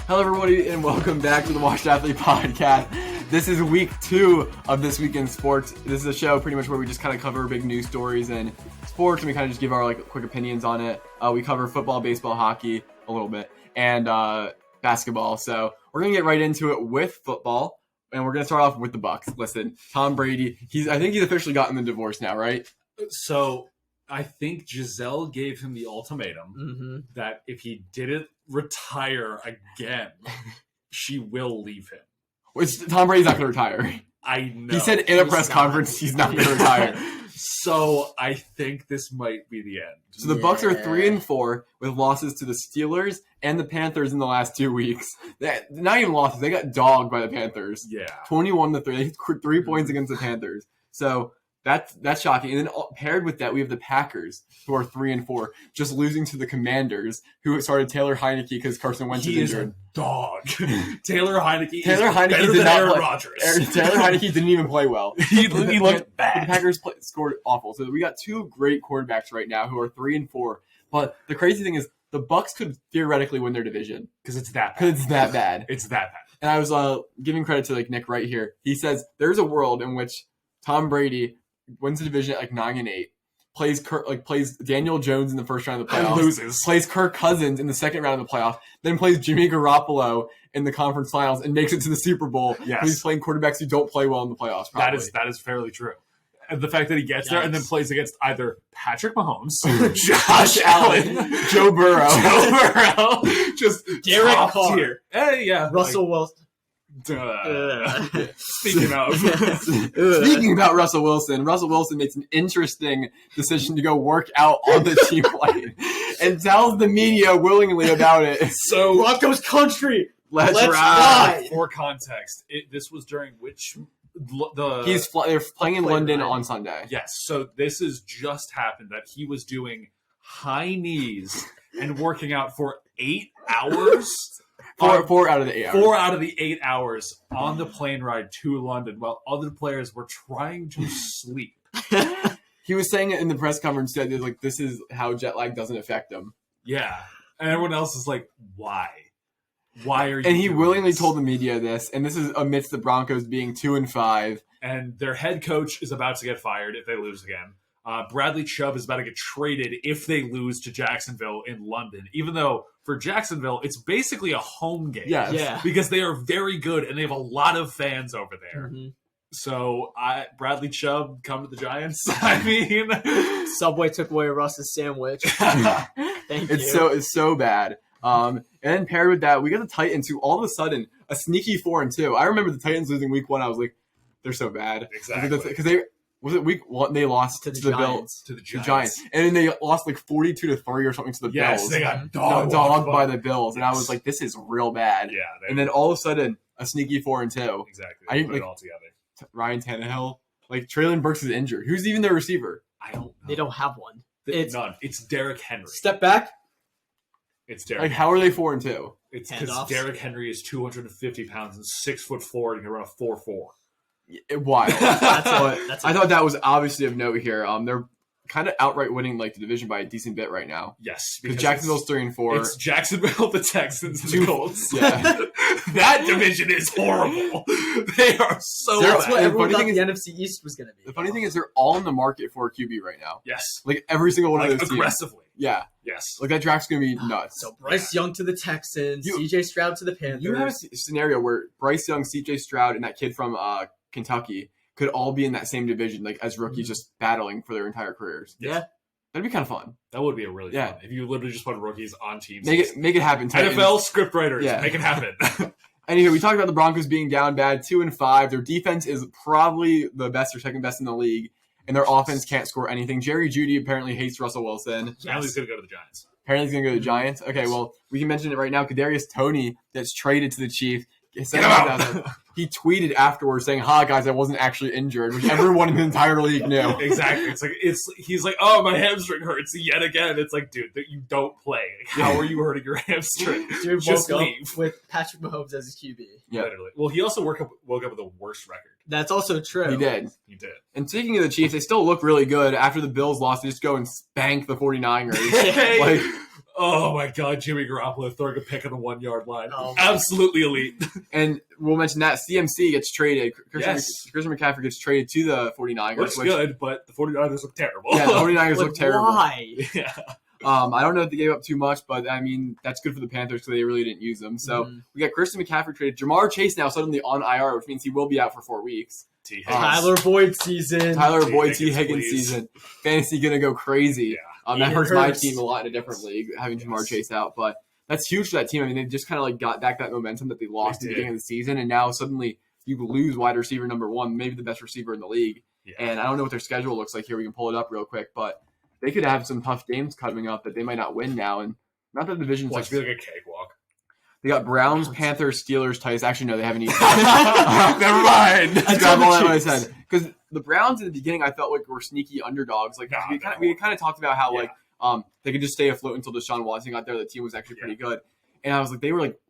Hello, everybody, and welcome back to the Washed Athlete Podcast. This is week 2 of This Week in Sports. This is a show pretty much where we just kind of cover big news stories and sports, and we kind of just give our quick opinions on it. We cover football, baseball, hockey a little bit, and basketball. So we're gonna get right into it with football, and we're gonna start off with the Bucks. Listen, Tom Brady. I think he's officially gotten the divorce now, right? So I think Giselle gave him the ultimatum that if he didn't retire again, she will leave him. Tom Brady's not going to retire. I know. He said in a press conference he's not going to retire. So I think this might be the end. So the Bucks are 3-4 with losses to the Steelers and the Panthers in the last 2 weeks. Not even losses; they got dogged by the Panthers. Yeah, 21-3. They hit 3 points against the Panthers. So that's shocking. And then paired with that, we have the Packers, who are 3-4, just losing to the Commanders, who started Taylor Heineke because Carson Wentz is injured. A dog. Taylor Heineke did than not Aaron play. Rodgers. Taylor Heineke didn't even play well. He looked bad. The Packers scored awful. So we got 2 great quarterbacks right now who are 3-4. But the crazy thing is, the Bucks could theoretically win their division because it's that bad. It's that bad. It's that bad. And I was giving credit to Nick right here. He says there's a world in which Tom Brady wins the division at 9-8, plays Daniel Jones in the first round of the playoffs, and loses, plays Kirk Cousins in the second round of the playoffs, then plays Jimmy Garoppolo in the conference finals and makes it to the Super Bowl. Yes. He's playing quarterbacks who don't play well in the playoffs. Probably. That is fairly true. And the fact that he gets there and then plays against either Patrick Mahomes, Josh Allen, Joe Burrow, just Derek Carr, tier. Hey, yeah, Russell Wilson. Speaking about Russell Wilson makes an interesting decision to go work out on the team plane and tells the media willingly about it. So Broncos country. Let's ride. For context, this was during which they're playing in London on Sunday. Yes, so this has just happened that he was doing high knees and working out for 8 hours. 4 out of the 8 hours. 4 out of the 8 hours on the plane ride to London while other players were trying to sleep. He was saying it in the press conference that this is how jet lag doesn't affect him. Yeah. And everyone else is like, why? Why are you And he willingly this? told the media this, and this is amidst the Broncos being 2-5. And their head coach is about to get fired if they lose again. Bradley Chubb is about to get traded if they lose to Jacksonville in London, even though for Jacksonville, it's basically a home game. Yes. Yeah. Because they are very good and they have a lot of fans over there. Mm-hmm. So, Bradley Chubb, come to the Giants. I mean, Subway took away Russ's sandwich. Thank you. It's so bad. And then paired with that, we got the Titans, who all of a sudden, a sneaky 4-2. I remember the Titans losing week 1. I was like, they're so bad. Exactly. Because was it week 1? They lost to the Bills. To the Giants. And then they lost 42-3 or something to the Bills. Yes, they got dogged by the Bills. And I was like, this is real bad. Yeah. And then all of a sudden, a sneaky 4-2. Exactly. I put it all together. Ryan Tannehill. Traylon Burks is injured. Who's even their receiver? I don't know. They don't have one. It's none. It's Derrick Henry. Step back. It's Derrick. How are they 4-2? It's because Derrick Henry is 250 pounds and 6'4" and can run a 4.4. Wild. That's I thought that was obviously of note here. They're kind of outright winning the division by a decent bit right now. Yes, because Jacksonville's 3-4. It's Jacksonville, the Texans, and the Colts. Yeah. That division is horrible. They are so. That's what everyone thought the NFC East was going to be. The funny thing is, they're all in the market for a QB right now. Yes, every single one of those aggressively. Teams. Yeah. Yes. That draft's going to be nuts. So Bryce Young to the Texans, CJ Stroud to the Panthers. You have a scenario where Bryce Young, CJ Stroud, and that kid from Kentucky could all be in that same division, as rookies, just battling for their entire careers. Yeah. That'd be kind of fun. That would be a really fun. If you literally just put rookies on teams. Make it happen. Titans. NFL scriptwriters, make it happen. Anyway, we talked about the Broncos being down bad, 2-5. Their defense is probably the best or second best in the league, and their offense can't score anything. Jerry Jeudy apparently hates Russell Wilson. Apparently he's going to go to the Giants. Apparently he's going to go to the Giants. Okay, well, we can mention it right now. Kadarius Toney that's traded to the Chiefs. He tweeted afterwards saying, "Hi guys, I wasn't actually injured," which everyone in the entire league knew. Exactly. He's like, "Oh, my hamstring hurts yet again." It's like, dude, that you don't play. How are you hurting your hamstring? Dude, just woke leave. up with Patrick Mahomes as his QB. Yeah. Literally. Well, he also woke up with the worst record. That's also true. He did. And speaking of the Chiefs, they still look really good. After the Bills lost, they just go and spank the 49ers. Oh my God, Jimmy Garoppolo throwing a pick on the 1 yard line. Oh. Absolutely elite. And we'll mention that CMC gets traded. Christian McCaffrey gets traded to the 49ers. Looks good, but the 49ers look terrible. Yeah, the 49ers look terrible. Why? Yeah. I don't know if they gave up too much, but I mean, that's good for the Panthers because they really didn't use them. So we got Christian McCaffrey traded. Jamar Chase now suddenly on IR, which means he will be out for 4 weeks. Tyler Boyd season. Tyler Boyd, T. Higgins season. Fantasy going to go crazy. Yeah. That hurts my team a lot in a different league, having Jamar Chase out. But that's huge for that team. I mean, they just kind of like got back that momentum that they lost at the beginning of the season. And now suddenly you lose wide receiver number 1, maybe the best receiver in the league. Yeah. And I don't know what their schedule looks like here. We can pull it up real quick. But they could have some tough games coming up that they might not win now. And not that the division's like a cakewalk. They got Browns, Panthers, Steelers, Titans. Actually, no, they haven't even. Never mind. Grab all that what I said. Because the Browns in the beginning, I felt like were sneaky underdogs. Like we kind of talked about how like they could just stay afloat until Deshaun Watson got there. The team was actually pretty good, and I was like, they were like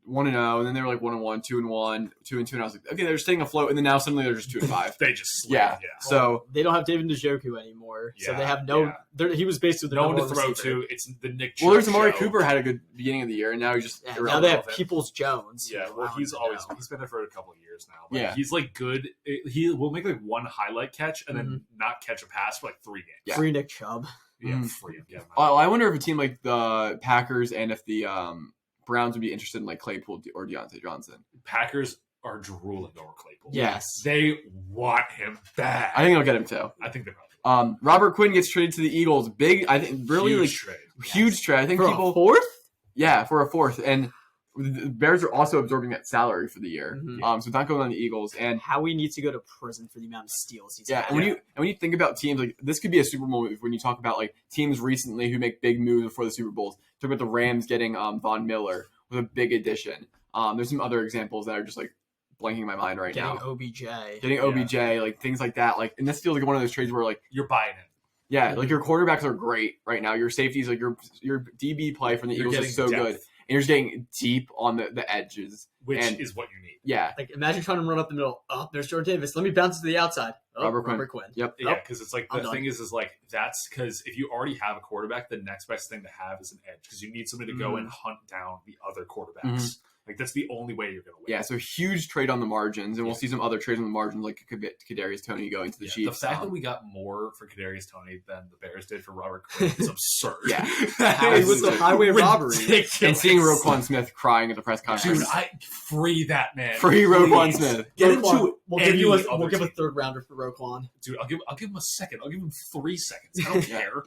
1-0, and then they were like 1-1, 2-1, 2-2, and I was like, okay, they're staying afloat, and then now suddenly they're just 2-5. They just slid. Yeah. So they don't have David Njoku anymore, so they have no. He was basically no one to throw to. It's the Nick. Well, there's Amari Cooper had a good beginning of the year, and now he's just now they have Peoples Jones. Yeah, well, he's been there for a couple of years now. But yeah, he's like good. He will make like one highlight catch and then not catch a pass for like 3 games. Yeah. Free Nick Chubb. Yeah, free him. Yeah. I wonder if a team like the Packers and if the Browns would be interested in like Claypool or Deontay Johnson. Packers are drooling over Claypool. Yes. They want him back. I think they'll get him too. I think they probably. Robert Quinn gets traded to the Eagles. Big, I think, really huge trade. I think for people a 4th. Yeah, for a 4th, and the Bears are also absorbing that salary for the year. So it's not going on the Eagles. And Howie needs to go to prison for the amount of steals he's had. And when you think about teams like this, could be a Super Bowl move when you talk about like teams recently who make big moves before the Super Bowls. Talk about the Rams getting Von Miller with a big addition. There's some other examples that are just like blanking my mind right now. Getting OBJ, like things like that. Like, and this feels like one of those trades where like you're buying it. Yeah, like your quarterbacks are great right now. Your safeties, like your DB play from the Eagles is so good. And you're just getting deep on the edges. Which is what you need. Yeah. Like, imagine trying to run up the middle. Oh, there's Jordan Davis. Let me bounce it to the outside. Oh, Robert Quinn. Yep. Yeah, because it's like the thing is like that's because if you already have a quarterback, the next best thing to have is an edge because you need somebody to go and hunt down the other quarterbacks. Like, that's the only way you're going to win. Yeah, so huge trade on the margins, and we'll see some other trades on the margins, like Kadarius Toney going to the Chiefs. The fact that we got more for Kadarius Toney than the Bears did for Robert Quinn is absurd. Yeah. It was the highway robbery. Ridiculous. And seeing Roquan Smith crying at the press conference. Dude, free that man. Free Roquan Smith. Get him to We'll give a 3rd rounder for Roquan. Dude, I'll give him a second. I'll give him 3 seconds. I don't care.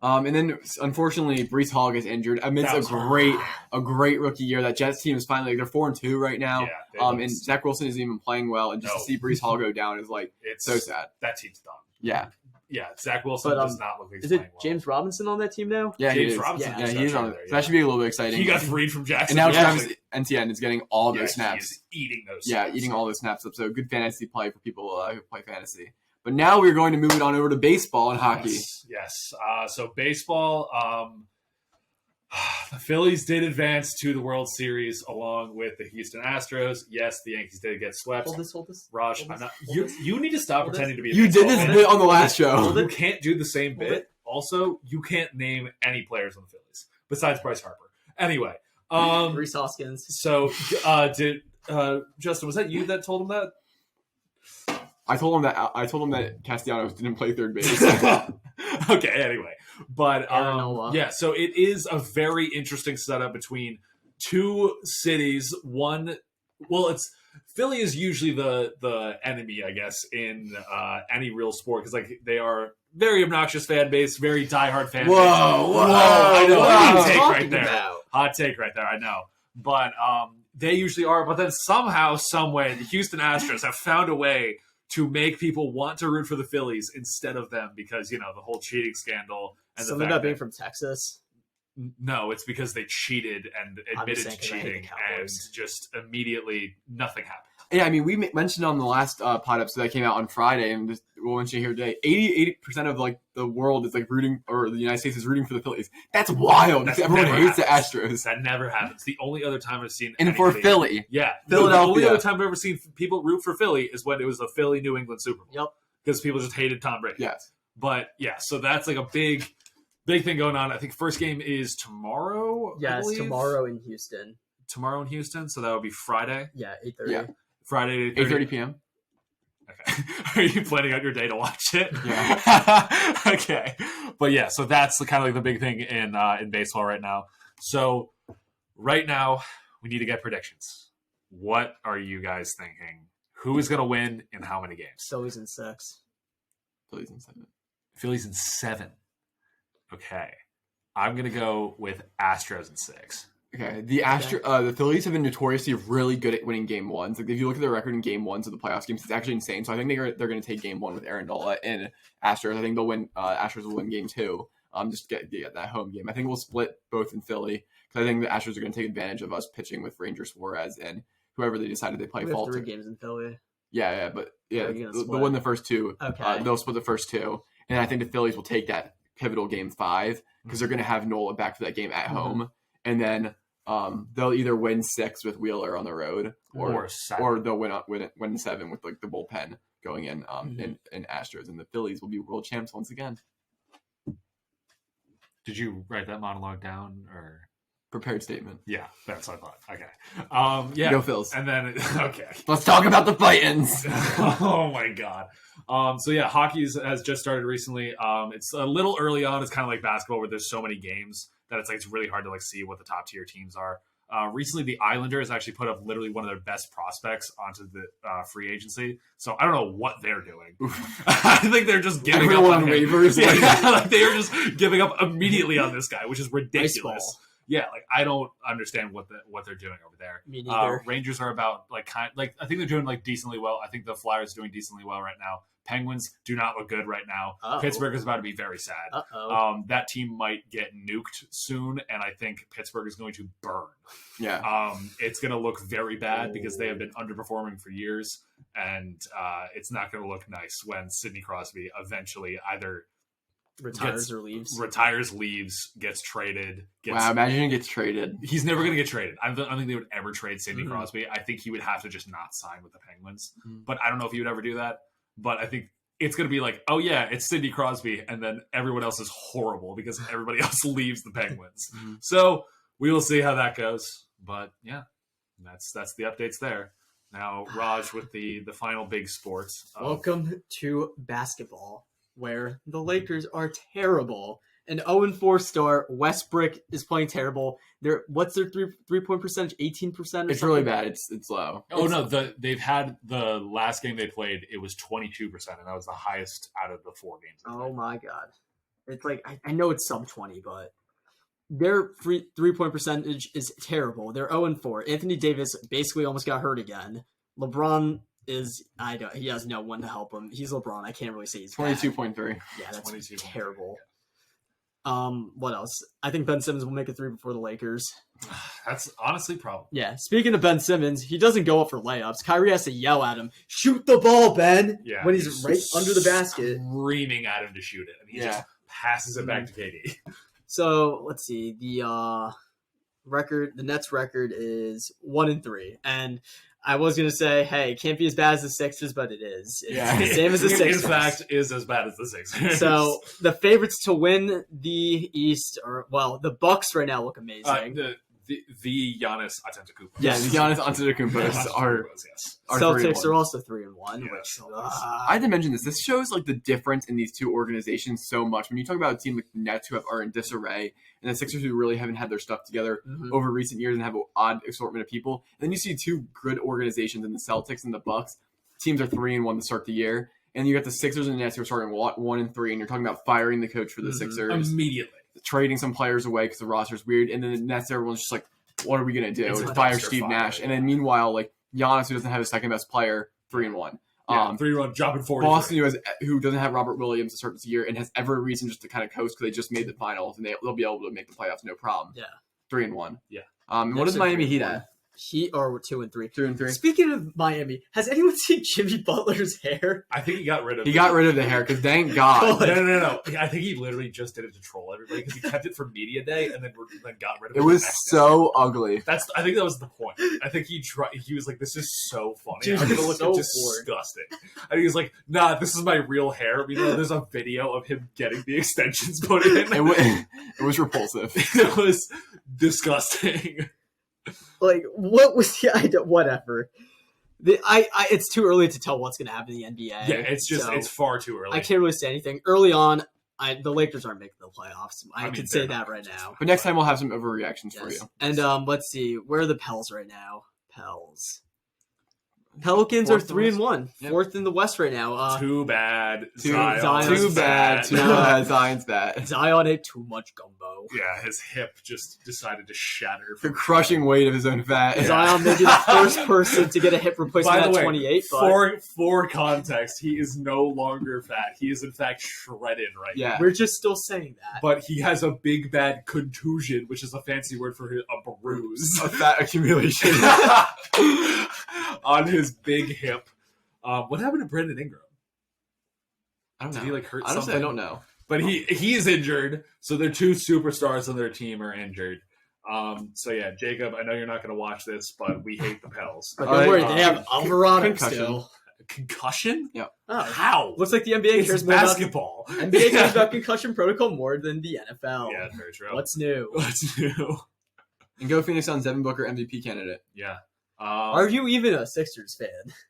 And then unfortunately, Breece Hall gets injured amidst a great rookie year. That Jets team is finally they're 4-2 right now. Yeah, and Zach Wilson isn't even playing well, and just to see Breece Hall go down is like it's so sad. That team's done. Yeah. Yeah, Zach Wilson does not look like he's playing well. Is it James Robinson on that team now? Yeah, James Robinson. Yeah, he's on it. So that should be a little bit exciting. He got freed from Jackson. And now Travis Etienne is getting all those snaps. He's eating those snaps. Yeah, eating all those snaps up. So good fantasy play for people who play fantasy. But now we're going to move it on over to baseball and hockey. Yes. So baseball, the Phillies did advance to the World Series along with the Houston Astros. Yes, the Yankees did get swept. Hold this. Raj, you need to stop pretending to be a You did this bit on the last show. You can't do the same bit. Also, you can't name any players on the Phillies besides Bryce Harper. Anyway. Reese Hoskins. So, Justin, was that you that told him that? I told him that Castellanos didn't play third base. Okay, anyway. But yeah, so it is a very interesting setup between 2 cities. Philly is usually the enemy, I guess, in any real sport because like they are very obnoxious fan base, very diehard fan base. Whoa! I know. Hot take right there. About? Hot take right there. I know. But they usually are. But then somehow, some way, the Houston Astros have found a way to make people want to root for the Phillies instead of them because, the whole cheating scandal. And something about being from Texas? No, it's because they cheated and admitted to cheating and just immediately nothing happened. Yeah, I mean, we mentioned on the last pod episode that came out on Friday, and we'll mention here today, 80% of like the world is like rooting, or the United States is rooting for the Phillies. That's wild. Everyone hates the Astros. That never happens. The only other time I've seen for Philly. Yeah. Philadelphia. The only other time I've ever seen people root for Philly is when it was the Philly-New England Super Bowl. Yep. Because people just hated Tom Brady. Yes. But, yeah, so that's like a big big thing going on. I think first game is tomorrow. Yeah, it's tomorrow in Houston. Tomorrow in Houston, so that would be Friday. Yeah, 8:30. Yeah. Friday, 8:30 p.m. Okay. Are you planning out your day to watch it? Yeah. Okay. But yeah, so that's kind of like the big thing in baseball right now. So right now, we need to get predictions. What are you guys thinking? Who is going to win in how many games? Phillies in 6. Phillies in 7. Phillies in 7. Okay. I'm going to go with Astros in 6. Okay, the Phillies have been notoriously really good at winning game ones. Like if you look at their record in game ones of the playoffs games, it's actually insane. So I think they're going to take game 1 with Aaron Nola and Astros. I think they'll win. Astros will win game 2. Just get that home game. I think we'll split both in Philly because I think the Astros are going to take advantage of us pitching with Ranger Suarez and whoever they decided they play. We have 3 games in Philly. Yeah, but they'll win the first 2. Okay, they'll split the first 2, and I think the Phillies will take that pivotal game 5 because they're going to have Nola back for that game at home. And then they'll either win 6 with Wheeler on the road, or they'll win 7 with like the bullpen going in Astros, and the Phillies will be world champs once again. Did you write that monologue down or prepared statement? Yeah, that's what I thought. Okay. Yeah. Go Phils. And then okay. Let's talk about the Titans. Oh my god. So yeah, hockey has just started recently. It's a little early on. It's kind of like basketball where there's so many games that it's really hard to like see what the top tier teams are. Recently, the Islanders actually put up literally one of their best prospects onto the free agency. So I don't know what they're doing. I think they're just giving up on waivers. Yeah, like they are just giving up immediately on this guy, which is ridiculous. Yeah, like I don't understand what they're doing over there. Me neither. Rangers are about I think they're doing decently well. I think the Flyers are doing decently well right now. Penguins do not look good right now. Uh-oh. Pittsburgh is about to be very sad. That team might get nuked soon, and I think Pittsburgh is going to burn. Yeah. It's going to look very bad because they have been underperforming for years, and it's not going to look nice when Sidney Crosby eventually either retires or leaves. Retires, leaves, gets traded. Wow, imagine he gets traded. He's never going to get traded. I don't think they would ever trade Sidney Crosby. I think he would have to just not sign with the Penguins. But I don't know if he would ever do that. But I think it's going to be like, oh yeah, it's Sidney Crosby, and then everyone else is horrible because everybody else leaves the Penguins. So we will see how that goes. But yeah, that's the updates there. Now, Raj, with the final big sports. Welcome to basketball, where the Lakers are terrible. An 0-4 start. Westbrook is playing terrible. What's their 3-point percentage? 18%? It's really bad. It's low. Oh no, they've had the last game they played. It was 22%, and that was the highest out of the 4 games. Oh my god! It's like I know it's sub 20, but their 3-point percentage is terrible. They're 0-4. Anthony Davis basically almost got hurt again. LeBron he has no one to help him. He's LeBron. I can't really say he's 22.3. Yeah, that's terrible. What else? I think Ben Simmons will make a 3 before the Lakers. That's honestly a problem. Yeah. Speaking of Ben Simmons, he doesn't go up for layups. Kyrie has to yell at him, "Shoot the ball, Ben!" Yeah, when he's right under the basket, screaming at him to shoot it, and he just passes it back to KD. So let's see. The Nets record is 1-3, and I was gonna say, hey, it can't be as bad as the Sixers, but it is. It's the same as the Sixers. In fact, is as bad as the Sixers. So the favorites to win the East the Bucks right now look amazing. The Giannis Antetokounmpo. Yes, the Giannis Antetokounmpo are Celtics are also 3-1. Yeah, Which, I had to mention this. This shows the difference in these two organizations so much. When you talk about a team like the Nets who are in disarray, and the Sixers who really haven't had their stuff together over recent years and have an odd assortment of people, and then you see two good organizations in the Celtics and the Bucks. Teams are 3-1 to start the year, and you got the Sixers and the Nets who are starting 1-3, and you're talking about firing the coach for the Sixers immediately. Trading some players away because the roster's weird, and then the Nets, everyone's just like, what are we going to do? It's fire Steve Nash. And then meanwhile, Giannis, who doesn't have his second best player, 3-1. 3-1, dropping 40. Boston, who doesn't have Robert Williams to start this year and has every reason just to kind of coast because they just made the finals and they'll be able to make the playoffs no problem. Yeah. 3-1. Yeah. What is Miami Heat at? Or 2-3. 2-3. Speaking of Miami, has anyone seen Jimmy Butler's hair? I think he got rid of He got rid of the hair because thank God. No. I think he literally just did it to troll everybody because he kept it for media day and then got rid of it. It was so ugly. I think that was the point. I think he was like, "This is so funny. Dude, I'm gonna look so disgusting." And he was like, "Nah, this is my real hair." There's a video of him getting the extensions put in. It was repulsive. It was disgusting. Like, what was whatever. It's too early to tell what's going to happen in the NBA. Yeah, it's far too early. I can't really say anything. Early on, the Lakers aren't making the playoffs. I can say that right now. But next time we'll have some overreactions for you. And let's see, where are the Pels right now? Pelicans are 3-1, fourth in the West right now. Too bad. Zion's bad. Zion's bad. Zion ate too much gumbo. Yeah, his hip just decided to shatter. The crushing weight of his own fat. Yeah. Zion may be the first person to get a hip replacement at 28. But for context, he is no longer fat. He is in fact shredded right now. We're just still saying that. But he has a big bad contusion, which is a fancy word for a bruise. A fat accumulation. On his big hip. What happened to Brandon Ingram? I don't know. Did he hurt Honestly, something? I don't know. But he is injured, so their two superstars on their team are injured. So yeah, Jacob, I know you're not going to watch this, but we hate the Pels. But don't worry, they have Alvarado still. Concussion? Yep. Oh, how? Looks like the NBA cares more basketball. about NBA cares about concussion protocol more than the NFL. Yeah, very true. What's new? And go Phoenix Suns, Devin Booker, MVP candidate. Yeah. Are you even a Sixers fan?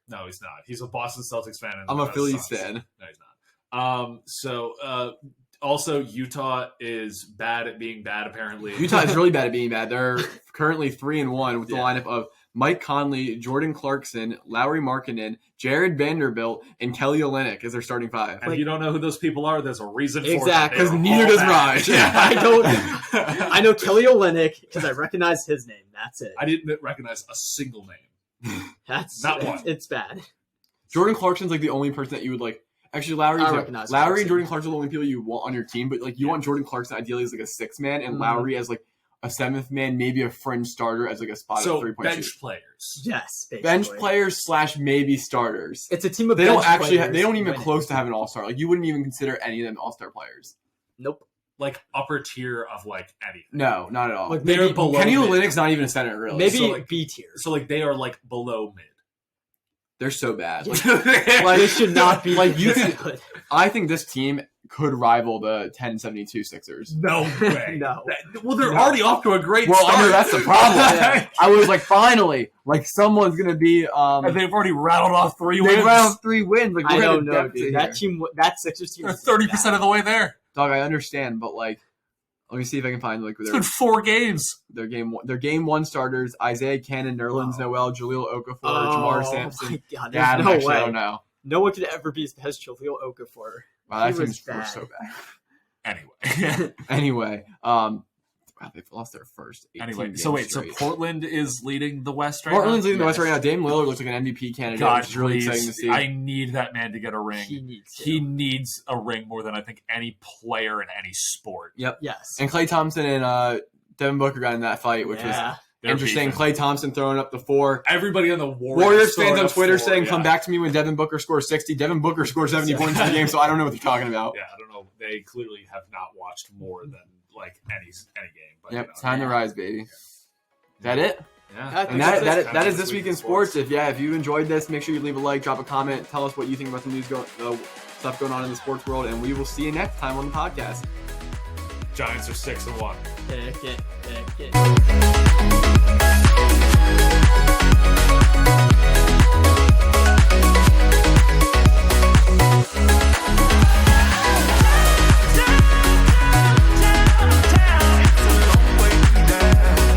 No, he's not. He's a Boston Celtics fan. I'm a Phillies fan. No, he's not. Also, Utah is bad at being bad, apparently. Utah is really bad at being bad. They're currently 3-1 with the lineup of Mike Conley, Jordan Clarkson, Lauri Markkanen, Jared Vanderbilt, and Kelly Olynyk as their starting five. And if you don't know who those people are, there's a reason for it. Exactly. Because neither does Raj. I know Kelly Olynyk because I recognize his name. That's it. I didn't recognize a single name. That's not one. It's bad. Jordan Clarkson's like the only person that you would like. Actually, Lowry and Jordan Clarkson are the only people you want on your team, but like you want Jordan Clarkson ideally as like a sixth man, and Lowry as like a seventh man, maybe a fringe starter as like a spot at 3-point bench shoot. players. Yes, basically. Bench players / maybe starters. It's a team of they bench don't actually players they don't even winning. close to have an all-star. Like you wouldn't even consider any of them all-star players. Nope. Like upper tier of like anything. No, not at all. Like they're below Kenny mid. Olynyk's not even a center really. Maybe So, like, B tier. So like they are like below mid. They're so bad. Like, They should not be like you this can. good. I think this team could rival the 1072 Sixers. No way. No. Well, they're already off to a great Well, start. I know that's the problem. I was like, finally, like someone's gonna be. And they've already rattled off 3 wins. They round 3 wins. Like I we're don't at know, depth dude. here. That Sixers team They're is 30% of the way there. Dog, I understand, but like, let me see if I can find like It's been 4 games. their game one starters: Isaiah Cannon, Nerlens Noel, Jaleel Okafor, Oh, Jamar Sampson. my God, Yeah, there's no actually, way. I don't know. No one could ever be as bad as Jaleel Okafor. Wow, that He was team's bad. so bad. Anyway. Anyway, wow, they've lost their first 18 Anyway, games so wait, straight. so Portland is leading the West right Portland's now? leading the West right now. Dame Lillard looks like an MVP candidate, God, which is really exciting to see. I need that man to get a ring. He needs needs a ring more than I think any player in any sport. Yep. Yes. And Klay Thompson and Devin Booker got in that fight, which was They're interesting. beefing. Klay Thompson throwing up the 4. Everybody on the Warriors fans on Twitter saying, yeah. come back to me when Devin Booker scores 60. Devin Booker scores 70 points in the game, so I don't know what they're talking about. Yeah, I don't know. They clearly have not watched more than like any game. But, Yep, you know, time to rise, baby. Is that it? Yeah. And that is this week in sports. If you enjoyed this, make sure you leave a like, drop a comment, tell us what you think about the news stuff going on in the sports world, and we will see you next time on the podcast. Giants are 6-1. Pick it.